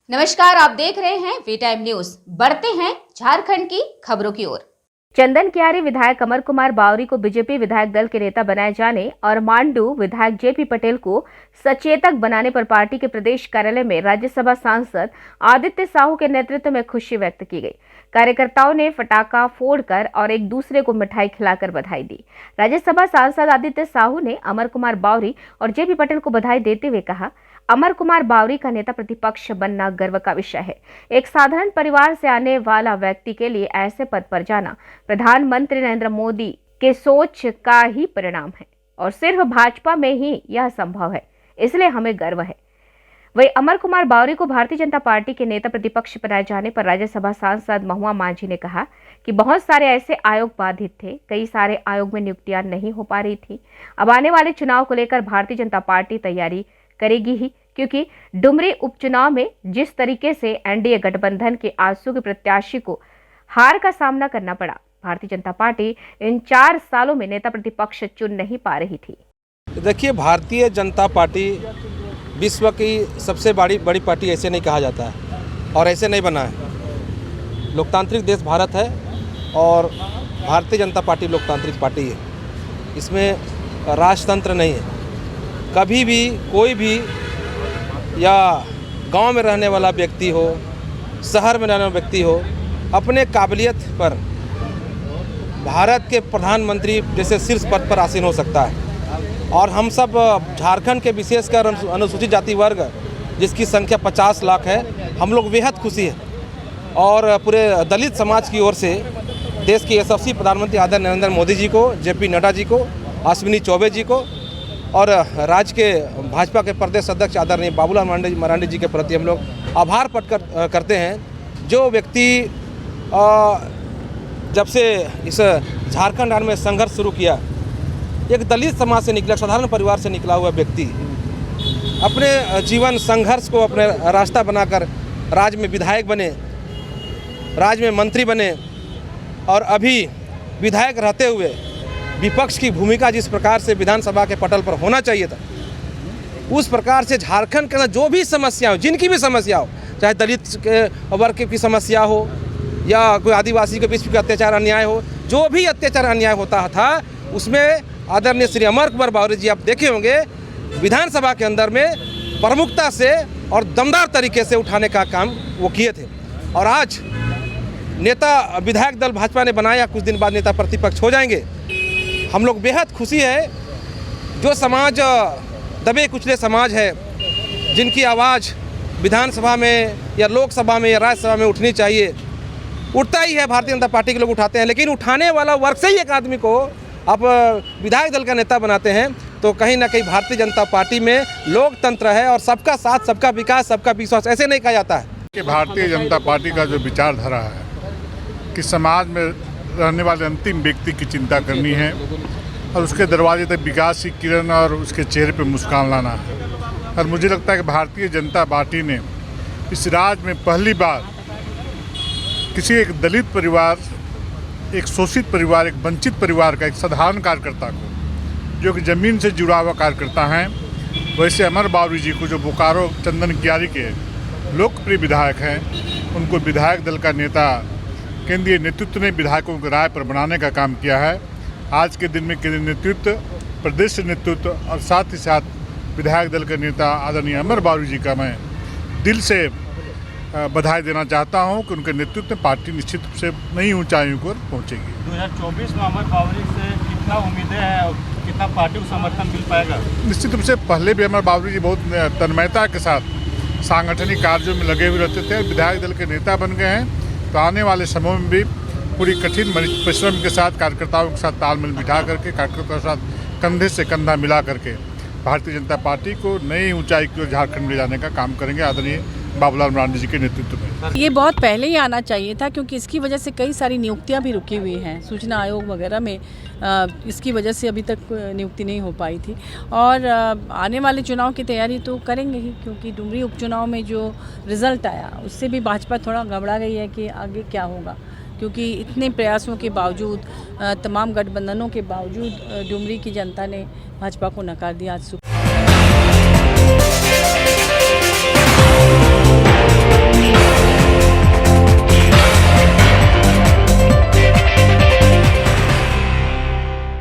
नमस्कार, आप देख रहे हैं वी टाइम न्यूज। बढ़ते हैं झारखंड की खबरों की ओर। चंदन कियारी विधायक अमर कुमार बावरी को बीजेपी विधायक दल के नेता बनाए जाने और मांडू विधायक जेपी पटेल को सचेतक बनाने पर पार्टी के प्रदेश कार्यालय में राज्यसभा सांसद आदित्य साहू के नेतृत्व में खुशी व्यक्त की गई। कार्यकर्ताओं ने पटाखा फोड़कर और एक दूसरे को मिठाई खिलाकर बधाई दी। राज्यसभा सांसद आदित्य साहू ने अमर कुमार बावरी और जेपी पटेल को बधाई देते हुए कहा, अमर कुमार बावरी का नेता प्रतिपक्ष बनना गर्व का विषय है। एक साधारण परिवार से आने वाला व्यक्ति के लिए ऐसे पद पर जाना प्रधानमंत्री नरेंद्र मोदी के सोच का ही परिणाम है और सिर्फ भाजपा में ही यह संभव है, इसलिए हमें गर्व है। वही अमर कुमार बावरी को भारतीय जनता पार्टी के नेता प्रतिपक्ष बनाए जाने पर राज्यसभा सांसद महुआ मांझी ने कहा कि बहुत सारे ऐसे आयोग बाधित थे, कई सारे आयोग में नियुक्तियां नहीं हो पा रही थी। अब आने वाले चुनाव को लेकर भारतीय जनता पार्टी तैयारी करेगी ही, क्योंकि डुमरी उपचुनाव में जिस तरीके से एनडीए गठबंधन के आजसू के प्रत्याशी को हार का सामना करना पड़ा, भारतीय जनता पार्टी इन 4 सालों में नेता प्रतिपक्ष चुन नहीं पा रही थी। देखिए, भारतीय जनता पार्टी विश्व की सबसे बड़ी पार्टी ऐसे नहीं कहा जाता है और ऐसे नहीं बना है। लोकतांत्रिक देश भारत है और भारतीय जनता पार्टी लोकतांत्रिक पार्टी है। इसमें राजतंत्र नहीं है। कभी भी कोई भी या गांव में रहने वाला व्यक्ति हो, शहर में रहने वाला व्यक्ति हो, अपने काबिलियत पर भारत के प्रधानमंत्री जैसे शीर्ष पद पर आसीन हो सकता है। और हम सब झारखंड के विशेषकर अनुसूचित जाति वर्ग, जिसकी संख्या 50 लाख है, हम लोग बेहद खुशी है। और पूरे दलित समाज की ओर से देश के यशस्वी प्रधानमंत्री आदरणीय नरेंद्र मोदी जी को, जेपी नड्डा जी को, अश्विनी चौबे जी को और राज्य के भाजपा के प्रदेश अध्यक्ष आदरणीय बाबूलाल मरांडी जी के प्रति हम लोग आभार प्रकट करते हैं। जो व्यक्ति जब से इस झारखंड राज्य में संघर्ष शुरू किया, एक दलित समाज से निकला, साधारण परिवार से निकला हुआ व्यक्ति अपने जीवन संघर्ष को अपने रास्ता बनाकर राज्य में विधायक बने, राज्य में मंत्री बने और अभी विधायक रहते हुए विपक्ष की भूमिका जिस प्रकार से विधानसभा के पटल पर होना चाहिए था, उस प्रकार से झारखंड के अंदर जो भी समस्या हो, जिनकी भी समस्या हो, चाहे दलित के वर्ग की समस्या हो या कोई आदिवासी के बीच अत्याचार अन्याय हो, जो भी अत्याचार अन्याय होता था, उसमें आदरणीय श्री अमर कुमार बावरी जी आप देखे होंगे विधानसभा के अंदर में प्रमुखता से और दमदार तरीके से उठाने का काम वो किए थे। और आज नेता विधायक दल भाजपा ने बनाया, कुछ दिन बाद नेता प्रतिपक्ष हो जाएंगे। हम लोग बेहद खुशी है। जो समाज दबे कुचले समाज है, जिनकी आवाज़ विधानसभा में या लोकसभा में या राज्यसभा में उठनी चाहिए, उठता ही है। भारतीय जनता पार्टी के लोग उठाते हैं, लेकिन उठाने वाला वर्ग से ही एक आदमी को आप विधायक दल का नेता बनाते हैं, तो कहीं ना कहीं भारतीय जनता पार्टी में लोकतंत्र है और सबका साथ, सबका विकास, सबका विश्वास, ऐसे नहीं कहा जाता है कि भारतीय जनता पार्टी का जो विचारधारा है कि समाज में रहने वाले अंतिम व्यक्ति की चिंता करनी है और उसके दरवाजे तक विकास की किरण और उसके चेहरे पर मुस्कान लाना है। और मुझे लगता है कि भारतीय जनता पार्टी ने इस राज्य में पहली बार किसी एक दलित परिवार, एक शोषित परिवार, एक वंचित परिवार का एक साधारण कार्यकर्ता को, जो कि ज़मीन से जुड़ा हुआ कार्यकर्ता हैं, वैसे अमर बावरी जी को, जो बोकारो चंदन कियारी के लोकप्रिय विधायक हैं, उनको विधायक दल का नेता केंद्रीय नेतृत्व ने विधायकों की राय पर बनाने का काम किया है। आज के दिन में केंद्रीय नेतृत्व, प्रदेश नेतृत्व और साथ ही साथ विधायक दल के नेता आदरणीय अमर बावरी जी का मैं दिल से बधाई देना चाहता हूं कि उनके नेतृत्व में पार्टी निश्चित रूप से नई ऊंचाइयों पर पहुंचेगी। 2024 में अमर बावरी से कितना उम्मीदें हैं और कितना पार्टी को समर्थन मिल पाएगा? निश्चित रूप से पहले भी अमर बावरी जी बहुत तन्मयता के साथ सांगठनिक कार्यों में लगे हुए रहते थे और विधायक दल के नेता बन गए हैं। तो आने वाले समय में भी पूरी कठिन परिश्रम के साथ कार्यकर्ताओं के साथ तालमेल बिठा करके, कार्यकर्ताओं के साथ कंधे से कंधा मिला करके भारतीय जनता पार्टी को नई ऊंचाई की ओर झारखंड ले जाने का काम करेंगे आदरणीय बाबूलाल मरांडी जी के नेतृत्व में। ये बहुत पहले ही आना चाहिए था, क्योंकि इसकी वजह से कई सारी नियुक्तियां भी रुकी हुई हैं। सूचना आयोग वगैरह में इसकी वजह से अभी तक नियुक्ति नहीं हो पाई थी। और आने वाले चुनाव की तैयारी तो करेंगे ही, क्योंकि डुमरी उपचुनाव में जो रिज़ल्ट आया उससे भी भाजपा थोड़ा घबरा गई है कि आगे क्या होगा, क्योंकि इतने प्रयासों के बावजूद, तमाम गठबंधनों के बावजूद डुमरी की जनता ने भाजपा को नकार दिया। आज